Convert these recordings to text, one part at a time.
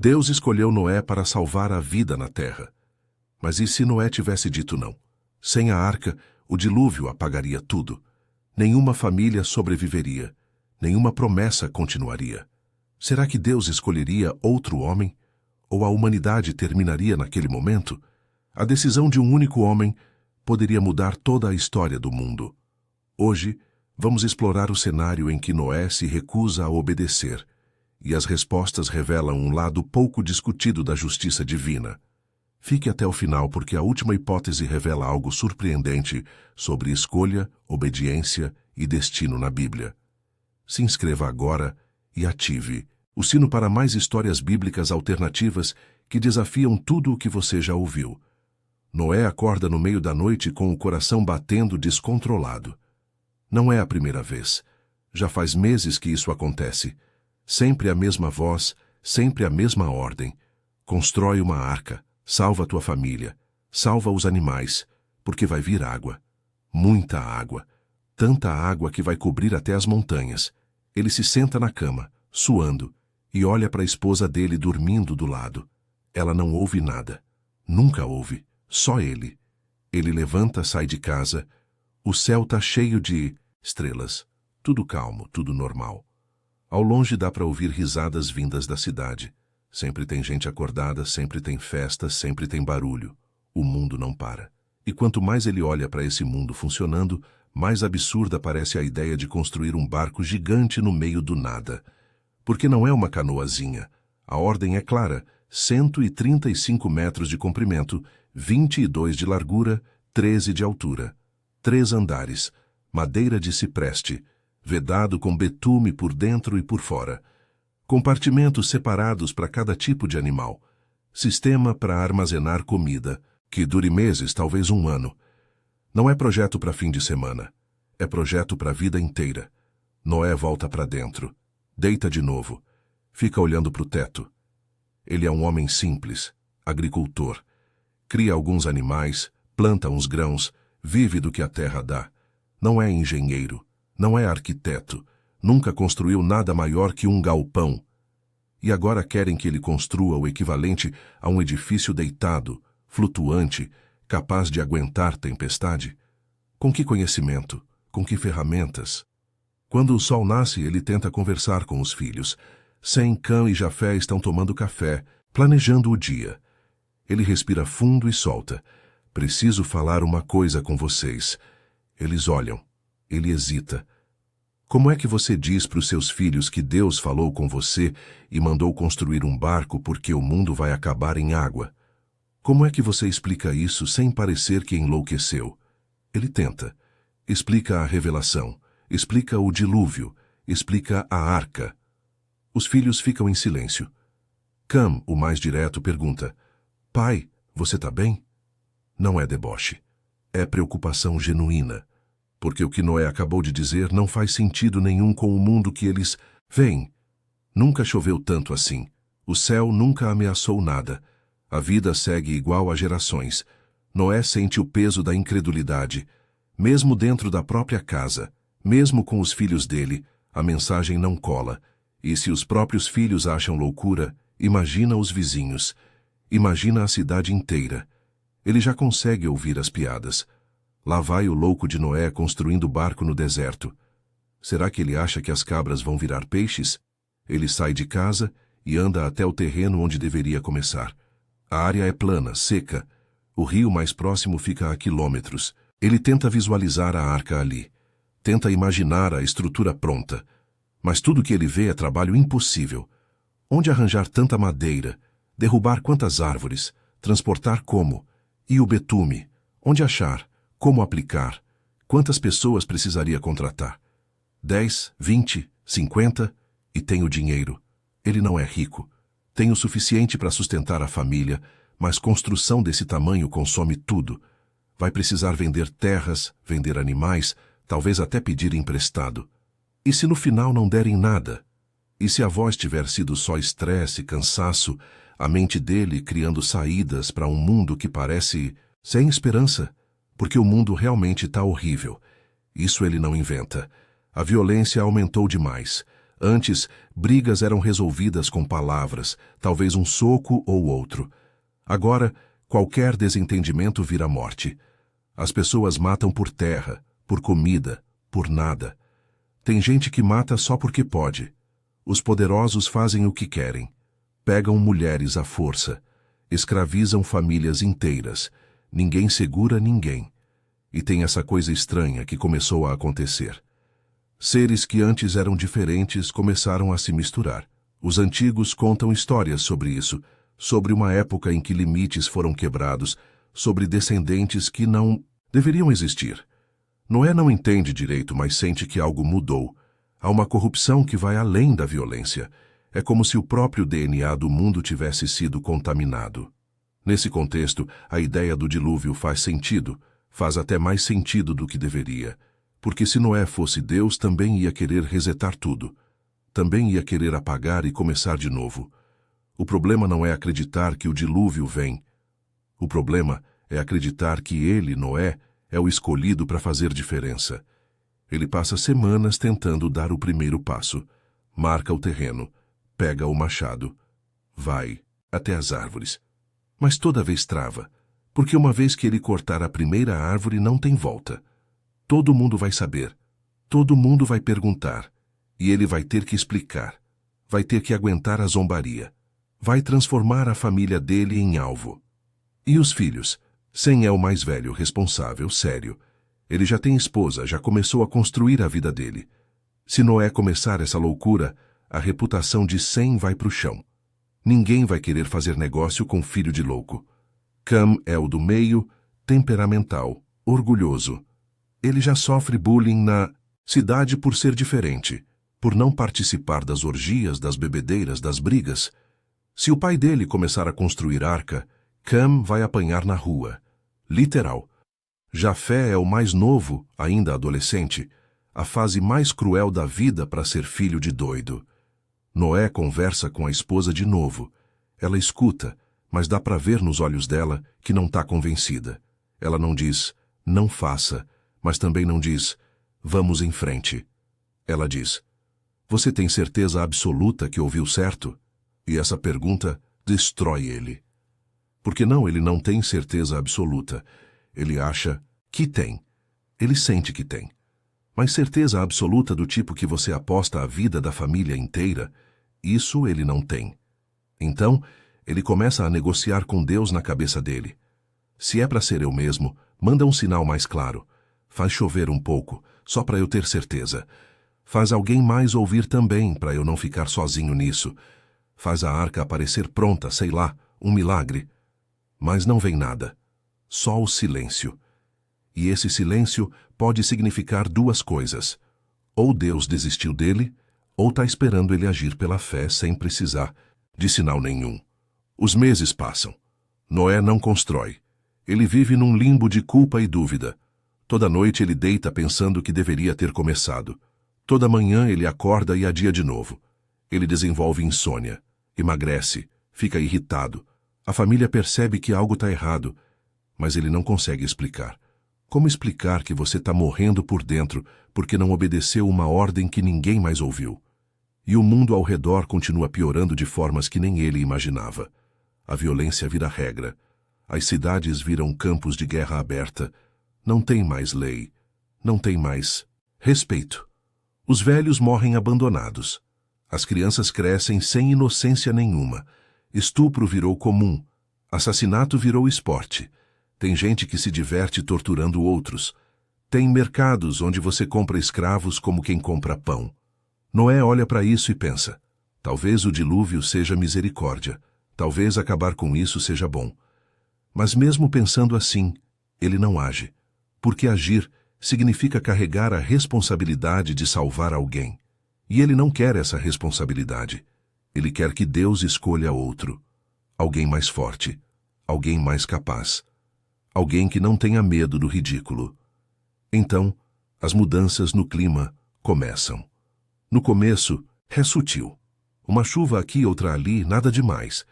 Deus escolheu Noé para salvar a vida na terra. Mas e se Noé tivesse dito não? Sem a arca, o dilúvio apagaria tudo. Nenhuma família sobreviveria. Nenhuma promessa continuaria. Será que Deus escolheria outro homem? Ou a humanidade terminaria naquele momento? A decisão de um único homem poderia mudar toda a história do mundo. Hoje, vamos explorar o cenário em que Noé se recusa a obedecer, e as respostas revelam um lado pouco discutido da justiça divina. Fique até o final porque a última hipótese revela algo surpreendente sobre escolha, obediência e destino na Bíblia. Se inscreva agora e ative o sino para mais histórias bíblicas alternativas que desafiam tudo o que você já ouviu. Noé acorda no meio da noite com o coração batendo descontrolado. Não é a primeira vez. Já faz meses que isso acontece. Sempre a mesma voz, sempre a mesma ordem. Constrói uma arca, salva tua família, salva os animais, porque vai vir água. Muita água. Tanta água que vai cobrir até as montanhas. Ele se senta na cama, suando, e olha para a esposa dele dormindo do lado. Ela não ouve nada. Nunca ouve. Só ele. Ele levanta, sai de casa. O céu tá cheio de estrelas. Tudo calmo, tudo normal. Ao longe dá para ouvir risadas vindas da cidade. Sempre tem gente acordada, sempre tem festa, sempre tem barulho. O mundo não para. E quanto mais ele olha para esse mundo funcionando, mais absurda parece a ideia de construir um barco gigante no meio do nada. Porque não é uma canoazinha. A ordem é clara: 135 metros de comprimento, 22 de largura, 13 de altura. 3 andares, madeira de cipreste, vedado com betume por dentro e por fora. Compartimentos separados para cada tipo de animal. Sistema para armazenar comida, que dure meses, talvez um ano. Não é projeto para fim de semana. É projeto para a vida inteira. Noé volta para dentro. Deita de novo. Fica olhando para o teto. Ele é um homem simples, agricultor. Cria alguns animais, planta uns grãos, vive do que a terra dá. Não é engenheiro, não é arquiteto. Nunca construiu nada maior que um galpão. E agora querem que ele construa o equivalente a um edifício deitado, flutuante, capaz de aguentar tempestade? Com que conhecimento? Com que ferramentas? Quando o sol nasce, ele tenta conversar com os filhos. Sem, Cã e Jafé estão tomando café, planejando o dia. Ele respira fundo e solta. Preciso falar uma coisa com vocês. Eles olham. Ele hesita. Como é que você diz para os seus filhos que Deus falou com você e mandou construir um barco porque o mundo vai acabar em água? Como é que você explica isso sem parecer que enlouqueceu? Ele tenta. Explica a revelação. Explica o dilúvio. Explica a arca. Os filhos ficam em silêncio. Cam, o mais direto, pergunta: Pai, você tá bem? Não é deboche. É preocupação genuína. Porque o que Noé acabou de dizer não faz sentido nenhum com o mundo que eles veem. Nunca choveu tanto assim. O céu nunca ameaçou nada. A vida segue igual há gerações. Noé sente o peso da incredulidade. Mesmo dentro da própria casa, mesmo com os filhos dele, a mensagem não cola. E se os próprios filhos acham loucura, imagina os vizinhos. Imagina a cidade inteira. Ele já consegue ouvir as piadas. Lá vai o louco de Noé construindo barco no deserto. Será que ele acha que as cabras vão virar peixes? Ele sai de casa e anda até o terreno onde deveria começar. A área é plana, seca. O rio mais próximo fica a quilômetros. Ele tenta visualizar a arca ali. Tenta imaginar a estrutura pronta. Mas tudo que ele vê é trabalho impossível. Onde arranjar tanta madeira? Derrubar quantas árvores? Transportar como? E o betume? Onde achar? Como aplicar? Quantas pessoas precisaria contratar? 10, 20, 50? E tem o dinheiro. Ele não é rico. Tem o suficiente para sustentar a família, mas construção desse tamanho consome tudo. Vai precisar vender terras, vender animais, talvez até pedir emprestado. E se no final não derem nada? E se a voz tiver sido só estresse, cansaço, a mente dele criando saídas para um mundo que parece sem esperança? Porque o mundo realmente está horrível. Isso ele não inventa. A violência aumentou demais. Antes, brigas eram resolvidas com palavras, talvez um soco ou outro. Agora, qualquer desentendimento vira morte. As pessoas matam por terra, por comida, por nada. Tem gente que mata só porque pode. Os poderosos fazem o que querem. Pegam mulheres à força. Escravizam famílias inteiras. Ninguém segura ninguém. E tem essa coisa estranha que começou a acontecer. Seres que antes eram diferentes começaram a se misturar. Os antigos contam histórias sobre isso, sobre uma época em que limites foram quebrados, sobre descendentes que não deveriam existir. Noé não entende direito, mas sente que algo mudou. Há uma corrupção que vai além da violência. É como se o próprio DNA do mundo tivesse sido contaminado. Nesse contexto, a ideia do dilúvio faz sentido, faz até mais sentido do que deveria. Porque se Noé fosse Deus, também ia querer resetar tudo. Também ia querer apagar e começar de novo. O problema não é acreditar que o dilúvio vem. O problema é acreditar que ele, Noé, é o escolhido para fazer diferença. Ele passa semanas tentando dar o primeiro passo. Marca o terreno, pega o machado, vai até as árvores. Mas toda vez trava, porque uma vez que ele cortar a primeira árvore não tem volta. Todo mundo vai saber, todo mundo vai perguntar, e ele vai ter que explicar, vai ter que aguentar a zombaria, vai transformar a família dele em alvo. E os filhos? Sem é o mais velho, responsável, sério. Ele já tem esposa, já começou a construir a vida dele. Se Noé começar essa loucura, a reputação de Sem vai pro chão. Ninguém vai querer fazer negócio com filho de louco. Cam é o do meio, temperamental, orgulhoso. Ele já sofre bullying na cidade por ser diferente, por não participar das orgias, das bebedeiras, das brigas. Se o pai dele começar a construir arca, Cam vai apanhar na rua. Literal. Jafé é o mais novo, ainda adolescente, a fase mais cruel da vida para ser filho de doido. Noé conversa com a esposa de novo. Ela escuta, mas dá para ver nos olhos dela que não está convencida. Ela não diz, não faça, mas também não diz, vamos em frente. Ela diz, você tem certeza absoluta que ouviu certo? E essa pergunta destrói ele. Porque ele não tem certeza absoluta. Ele acha que tem. Ele sente que tem. Mas certeza absoluta do tipo que você aposta a vida da família inteira, isso ele não tem. Então, ele começa a negociar com Deus na cabeça dele. Se é para ser eu mesmo, manda um sinal mais claro. Faz chover um pouco, só para eu ter certeza. Faz alguém mais ouvir também, para eu não ficar sozinho nisso. Faz a arca aparecer pronta, sei lá, um milagre. Mas não vem nada. Só o silêncio. E esse silêncio pode significar duas coisas. Ou Deus desistiu dele, ou está esperando ele agir pela fé sem precisar de sinal nenhum. Os meses passam. Noé não constrói. Ele vive num limbo de culpa e dúvida. Toda noite ele deita pensando que deveria ter começado. Toda manhã ele acorda e adia de novo. Ele desenvolve insônia, emagrece, fica irritado. A família percebe que algo está errado, mas ele não consegue explicar. Como explicar que você está morrendo por dentro porque não obedeceu uma ordem que ninguém mais ouviu? E o mundo ao redor continua piorando de formas que nem ele imaginava. A violência vira regra. As cidades viram campos de guerra aberta. Não tem mais lei. Não tem mais respeito. Os velhos morrem abandonados. As crianças crescem sem inocência nenhuma. Estupro virou comum. Assassinato virou esporte. Tem gente que se diverte torturando outros. Tem mercados onde você compra escravos como quem compra pão. Noé olha para isso e pensa, talvez o dilúvio seja misericórdia. Talvez acabar com isso seja bom. Mas mesmo pensando assim, ele não age. Porque agir significa carregar a responsabilidade de salvar alguém. E ele não quer essa responsabilidade. Ele quer que Deus escolha outro. Alguém mais forte. Alguém mais capaz. Alguém que não tenha medo do ridículo. Então, as mudanças no clima começam. No começo, é sutil. Uma chuva aqui, outra ali, nada demais.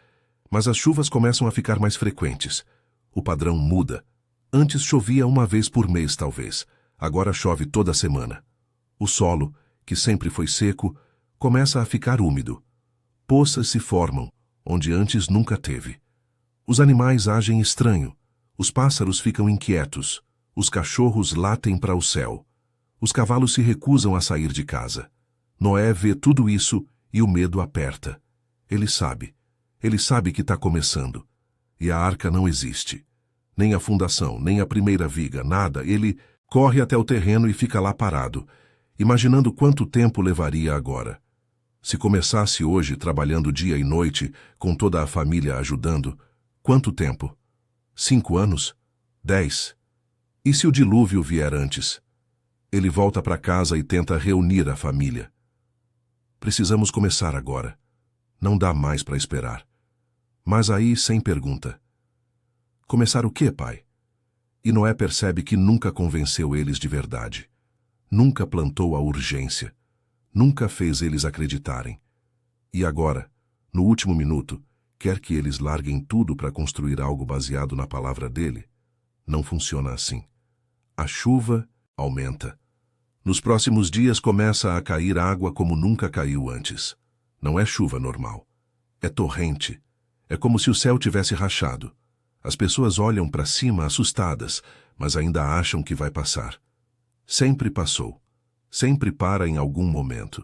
Mas as chuvas começam a ficar mais frequentes. O padrão muda. Antes chovia uma vez por mês, talvez. Agora chove toda semana. O solo, que sempre foi seco, Começa a ficar úmido. Poças se formam, onde antes nunca teve. Os animais agem estranho. Os pássaros ficam inquietos. Os cachorros latem para o céu. Os cavalos se recusam a sair de casa. Noé vê tudo isso e o medo aperta. Ele sabe que está começando. E a arca não existe. Nem a fundação, nem a primeira viga, nada. Ele corre até o terreno e fica lá parado, imaginando quanto tempo levaria agora. Se começasse hoje trabalhando dia e noite, com toda a família ajudando, quanto tempo? 5 anos? 10? E se o dilúvio vier antes? Ele volta para casa e tenta reunir a família. Precisamos começar agora. Não dá mais para esperar. Mas aí, sem pergunta. Começar o quê, pai? E Noé percebe que nunca convenceu eles de verdade. Nunca plantou a urgência. Nunca fez eles acreditarem. E agora, no último minuto, quer que eles larguem tudo para construir algo baseado na palavra dele? Não funciona assim. A chuva aumenta. Nos próximos dias começa a cair água como nunca caiu antes. Não é chuva normal. É torrente. É como se o céu tivesse rachado. As pessoas olham para cima assustadas, mas ainda acham que vai passar. Sempre passou. Sempre para em algum momento.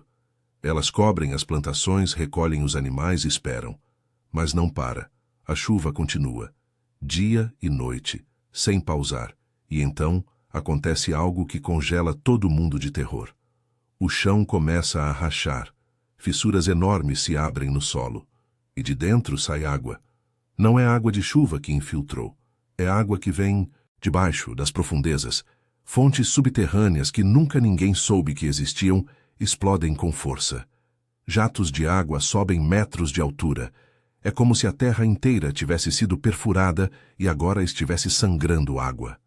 Elas cobrem as plantações, recolhem os animais e esperam. Mas não para. A chuva continua. Dia e noite, sem pausar. E então acontece algo que congela todo mundo de terror. O chão começa a rachar. Fissuras enormes se abrem no solo. E de dentro sai água. Não é água de chuva que infiltrou. É água que vem de baixo, das profundezas. Fontes subterrâneas que nunca ninguém soube que existiam explodem com força. Jatos de água sobem metros de altura. É como se a terra inteira tivesse sido perfurada e agora estivesse sangrando água.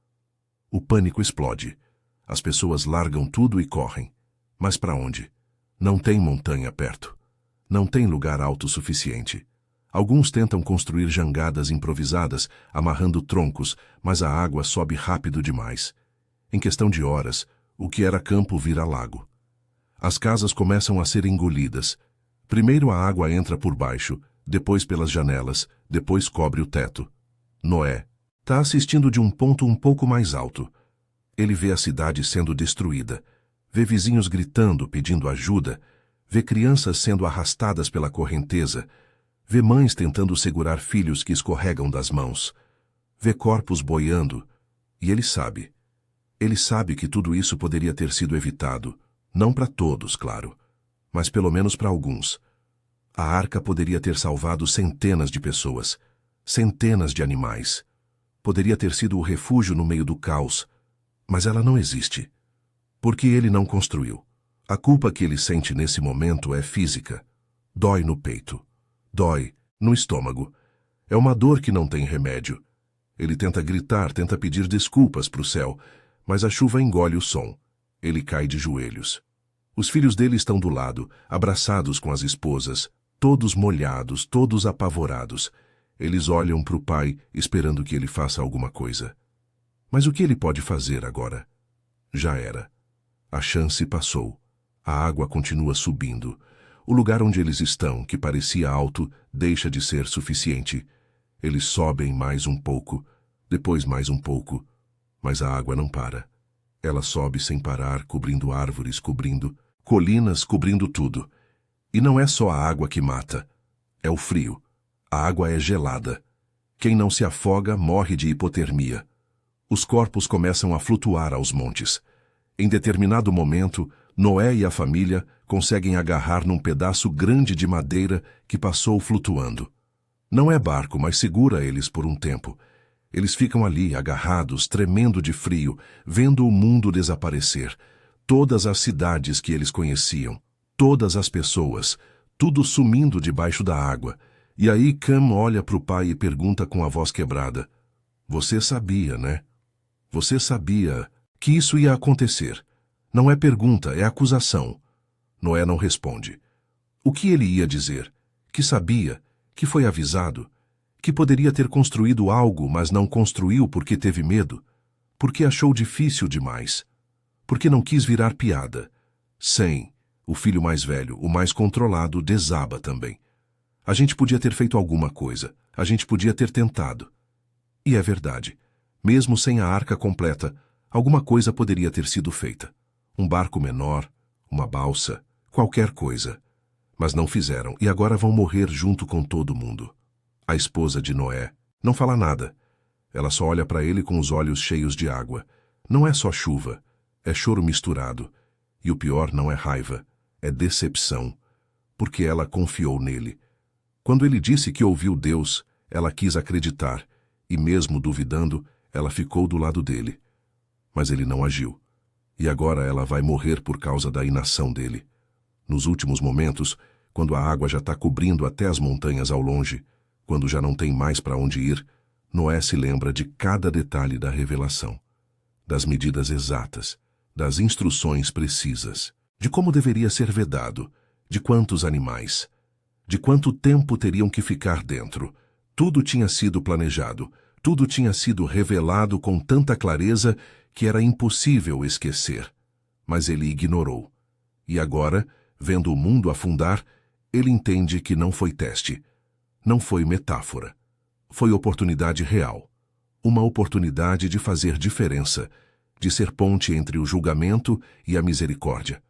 O pânico explode. As pessoas largam tudo e correm. Mas para onde? Não tem montanha perto. Não tem lugar alto suficiente. Alguns tentam construir jangadas improvisadas, amarrando troncos, mas a água sobe rápido demais. Em questão de horas, o que era campo vira lago. As casas começam a ser engolidas. Primeiro a água entra por baixo, depois pelas janelas, depois cobre o teto. Noé está assistindo de um ponto um pouco mais alto. Ele vê a cidade sendo destruída, vê vizinhos gritando, pedindo ajuda, vê crianças sendo arrastadas pela correnteza, vê mães tentando segurar filhos que escorregam das mãos, vê corpos boiando, e ele sabe. Ele sabe que tudo isso poderia ter sido evitado, não para todos, claro, mas pelo menos para alguns. A arca poderia ter salvado centenas de pessoas, centenas de animais. Poderia ter sido o refúgio no meio do caos, mas ela não existe. Porque ele não construiu. A culpa que ele sente nesse momento é física. Dói no peito. Dói no estômago. É uma dor que não tem remédio. Ele tenta gritar, tenta pedir desculpas para o céu, mas a chuva engole o som. Ele cai de joelhos. Os filhos dele estão do lado, abraçados com as esposas, todos molhados, todos apavorados. Eles olham para o pai, esperando que ele faça alguma coisa. Mas o que ele pode fazer agora? Já era. A chance passou. A água continua subindo. O lugar onde eles estão, que parecia alto, deixa de ser suficiente. Eles sobem mais um pouco, depois mais um pouco, mas a água não para. Ela sobe sem parar, cobrindo árvores, cobrindo colinas, cobrindo tudo. E não é só a água que mata. É o frio. A água é gelada. Quem não se afoga morre de hipotermia. Os corpos começam a flutuar aos montes. Em determinado momento, Noé e a família conseguem agarrar num pedaço grande de madeira que passou flutuando. Não é barco, mas segura eles por um tempo. Eles ficam ali, agarrados, tremendo de frio, vendo o mundo desaparecer. Todas as cidades que eles conheciam, todas as pessoas, tudo sumindo debaixo da água. E aí Cam olha para o pai e pergunta com a voz quebrada: "Você sabia, né? Você sabia que isso ia acontecer?" Não é pergunta, é acusação. Noé não responde. O que ele ia dizer? Que sabia, que foi avisado, que poderia ter construído algo, mas não construiu porque teve medo, porque achou difícil demais, porque não quis virar piada. 100, O filho mais velho, o mais controlado, desaba também. A gente podia ter feito alguma coisa. A gente podia ter tentado. E é verdade. Mesmo sem a arca completa, alguma coisa poderia ter sido feita. Um barco menor, uma balsa, qualquer coisa. Mas não fizeram e agora vão morrer junto com todo mundo. A esposa de Noé não fala nada. Ela só olha para ele com os olhos cheios de água. Não é só chuva, é choro misturado. E o pior não é raiva, é decepção, porque ela confiou nele. Quando ele disse que ouviu Deus, ela quis acreditar, e mesmo duvidando, ela ficou do lado dele. Mas ele não agiu. E agora ela vai morrer por causa da inação dele. Nos últimos momentos, quando a água já está cobrindo até as montanhas ao longe, quando já não tem mais para onde ir, Noé se lembra de cada detalhe da revelação, das medidas exatas, das instruções precisas, de como deveria ser vedado, de quantos animais, de quanto tempo teriam que ficar dentro. Tudo tinha sido planejado, tudo tinha sido revelado com tanta clareza que era impossível esquecer. Mas ele ignorou. E agora, vendo o mundo afundar, ele entende que não foi teste, não foi metáfora. Foi oportunidade real. Uma oportunidade de fazer diferença, de ser ponte entre o julgamento e a misericórdia.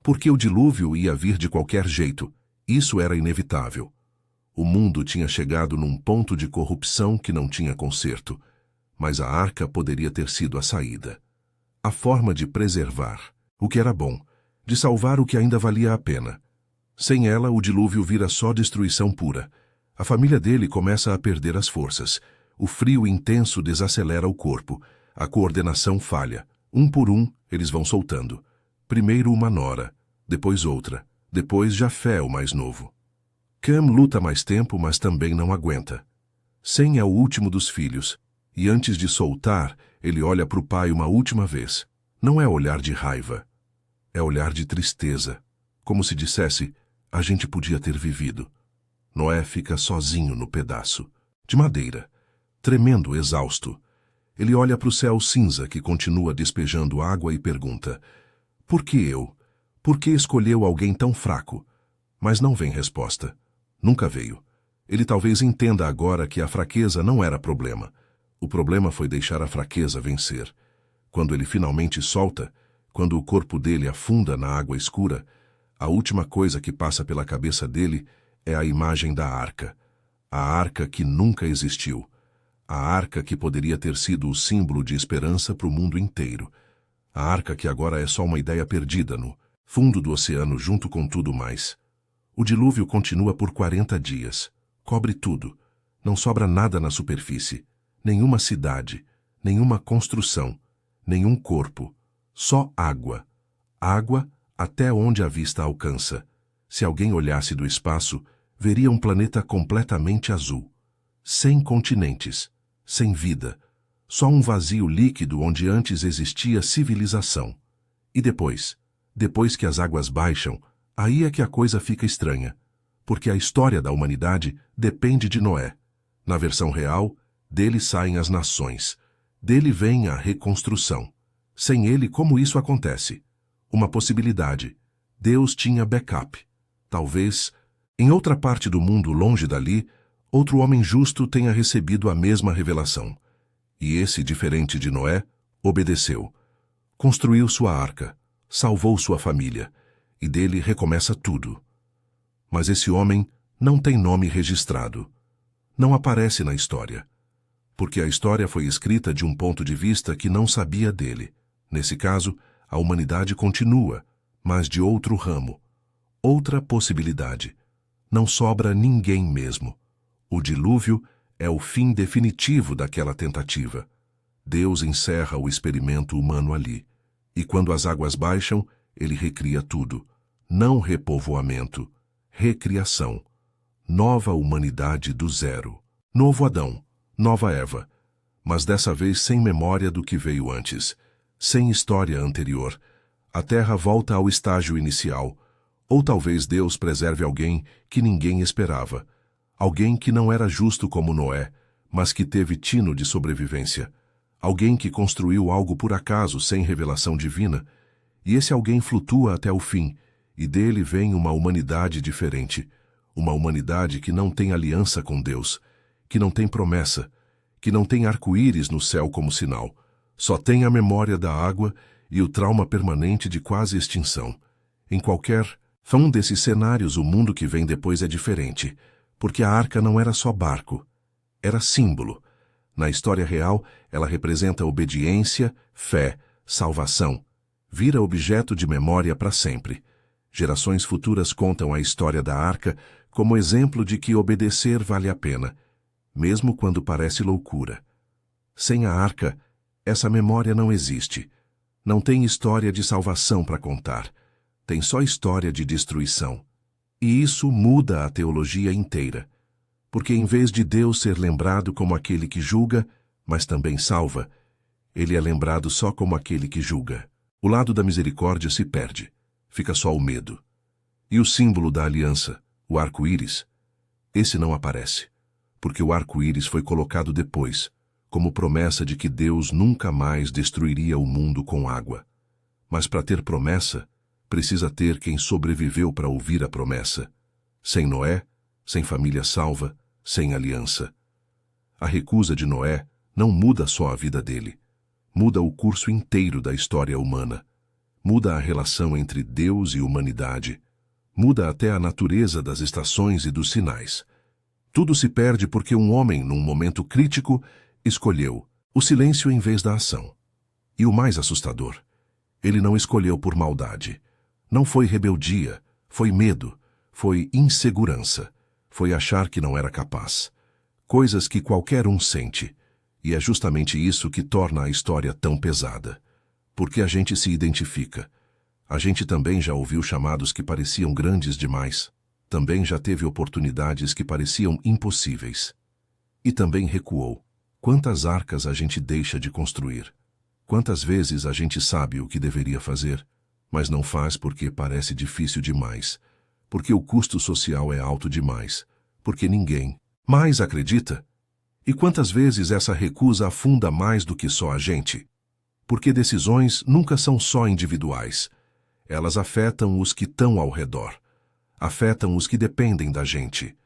Porque o dilúvio ia vir de qualquer jeito, isso era inevitável. O mundo tinha chegado num ponto de corrupção que não tinha conserto, mas a arca poderia ter sido a saída. A forma de preservar o que era bom, de salvar o que ainda valia a pena. Sem ela, o dilúvio vira só destruição pura. A família dele começa a perder as forças. O frio intenso desacelera o corpo. A coordenação falha. Um por um, eles vão soltando. Primeiro uma nora, depois outra, depois Jafé, o mais novo. Cam luta mais tempo, mas também não aguenta. Sem é o último dos filhos, e antes de soltar, ele olha para o pai uma última vez. Não é olhar de raiva, é olhar de tristeza, como se dissesse, a gente podia ter vivido. Noé fica sozinho no pedaço, de madeira, tremendo, exausto. Ele olha para o céu cinza que continua despejando água e pergunta, por que eu? Por que escolheu alguém tão fraco? Mas não vem resposta. Nunca veio. Ele talvez entenda agora que a fraqueza não era problema. O problema foi deixar a fraqueza vencer. Quando ele finalmente solta, quando o corpo dele afunda na água escura, a última coisa que passa pela cabeça dele é a imagem da arca. A arca que nunca existiu. A arca que poderia ter sido o símbolo de esperança para o mundo inteiro. A arca que agora é só uma ideia perdida no fundo do oceano junto com tudo mais. O dilúvio continua por 40 dias. Cobre tudo. Não sobra nada na superfície. Nenhuma cidade, nenhuma construção, nenhum corpo. Só água. Água até onde a vista alcança. Se alguém olhasse do espaço, veria um planeta completamente azul. Sem continentes, sem vida. Só um vazio líquido onde antes existia civilização. E depois que as águas baixam, aí é que a coisa fica estranha. Porque a história da humanidade depende de Noé. Na versão real, dele saem as nações. Dele vem a reconstrução. Sem ele, como isso acontece? Uma possibilidade. Deus tinha backup. Talvez, em outra parte do mundo longe dali, outro homem justo tenha recebido a mesma revelação. E esse, diferente de Noé, obedeceu. Construiu sua arca, salvou sua família, e dele recomeça tudo. Mas esse homem não tem nome registrado. Não aparece na história. Porque a história foi escrita de um ponto de vista que não sabia dele. Nesse caso, a humanidade continua, mas de outro ramo. Outra possibilidade. Não sobra ninguém mesmo. O dilúvio é o fim definitivo daquela tentativa. Deus encerra o experimento humano ali. E quando as águas baixam, ele recria tudo. Não repovoamento, recriação. Nova humanidade do zero. Novo Adão, nova Eva. Mas dessa vez sem memória do que veio antes. Sem história anterior. A Terra volta ao estágio inicial. Ou talvez Deus preserve alguém que ninguém esperava. Alguém que não era justo como Noé, mas que teve tino de sobrevivência. Alguém que construiu algo por acaso sem revelação divina. E esse alguém flutua até o fim, e dele vem uma humanidade diferente, uma humanidade que não tem aliança com Deus, que não tem promessa, que não tem arco-íris no céu como sinal, só tem a memória da água e o trauma permanente de quase extinção. Em qualquer um desses cenários, o mundo que vem depois é diferente, porque a arca não era só barco, era símbolo. Na história real, ela representa obediência, fé, salvação. Vira objeto de memória para sempre. Gerações futuras contam a história da arca como exemplo de que obedecer vale a pena, mesmo quando parece loucura. Sem a arca, essa memória não existe. Não tem história de salvação para contar. Tem só história de destruição. E isso muda a teologia inteira. Porque em vez de Deus ser lembrado como aquele que julga, mas também salva, ele é lembrado só como aquele que julga. O lado da misericórdia se perde. Fica só o medo. E o símbolo da aliança, o arco-íris, esse não aparece, porque o arco-íris foi colocado depois, como promessa de que Deus nunca mais destruiria o mundo com água. Mas para ter promessa, precisa ter quem sobreviveu para ouvir a promessa. Sem Noé, sem família salva, sem aliança. A recusa de Noé não muda só a vida dele, muda o curso inteiro da história humana. Muda a relação entre Deus e humanidade. Muda até a natureza das estações e dos sinais. Tudo se perde porque um homem, num momento crítico, escolheu o silêncio em vez da ação. E o mais assustador, ele não escolheu por maldade. Não foi rebeldia, foi medo, foi insegurança, foi achar que não era capaz. Coisas que qualquer um sente. E é justamente isso que torna a história tão pesada. Porque a gente se identifica. A gente também já ouviu chamados que pareciam grandes demais. Também já teve oportunidades que pareciam impossíveis. E também recuou. Quantas arcas a gente deixa de construir? Quantas vezes a gente sabe o que deveria fazer, mas não faz porque parece difícil demais, porque o custo social é alto demais, porque ninguém mais acredita? E quantas vezes essa recusa afunda mais do que só a gente? Porque decisões nunca são só individuais. Elas afetam os que estão ao redor. Afetam os que dependem da gente.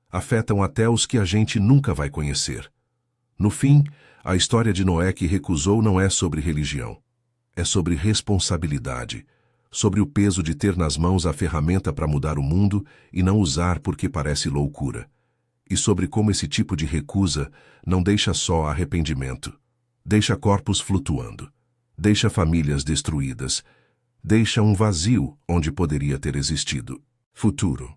Afetam até os que a gente nunca vai conhecer. No fim, a história de Noé que recusou não é sobre religião. É sobre responsabilidade. Sobre o peso de ter nas mãos a ferramenta para mudar o mundo e não usar porque parece loucura. E sobre como esse tipo de recusa não deixa só arrependimento. Deixa corpos flutuando. Deixa famílias destruídas. Deixa um vazio onde poderia ter existido futuro.